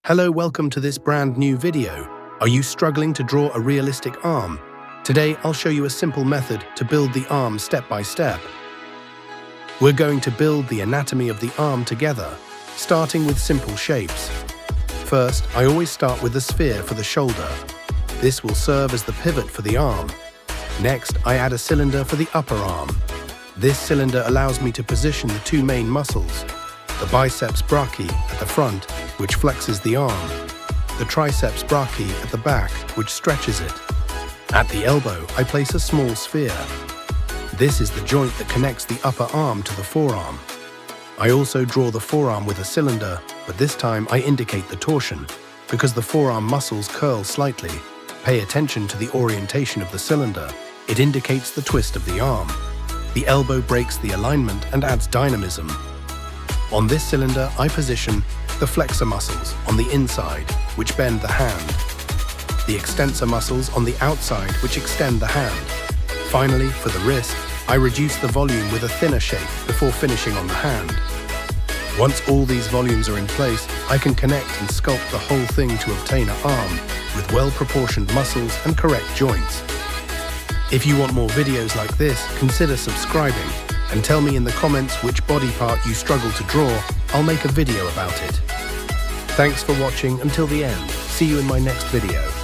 Hello, welcome to this brand new video. Are you struggling to draw a realistic arm? Today, I'll show you a simple method to build the arm step by step. We're going to build the anatomy of the arm together, starting with simple shapes. First, I always start with the sphere for the shoulder. This will serve as the pivot for the arm. Next, I add a cylinder for the upper arm. This cylinder allows me to position the two main muscles, the biceps brachii at the front, which flexes the arm, the triceps brachii at the back, which stretches it. At the elbow, I place a small sphere. This is the joint that connects the upper arm to the forearm. I also draw the forearm with a cylinder, but this time I indicate the torsion, because the forearm muscles curl slightly. Pay attention to the orientation of the cylinder. It indicates the twist of the arm. The elbow breaks the alignment and adds dynamism. On this cylinder, I position the flexor muscles on the inside, which bend the hand, the extensor muscles on the outside, which extend the hand. Finally, for the wrist, I reduce the volume with a thinner shape before finishing on the hand. Once all these volumes are in place, I can connect and sculpt the whole thing to obtain an arm with well-proportioned muscles and correct joints. If you want more videos like this, consider subscribing and tell me in the comments which body part you struggle to draw. I'll make a video about it. Thanks for watching until the end. See you in my next video.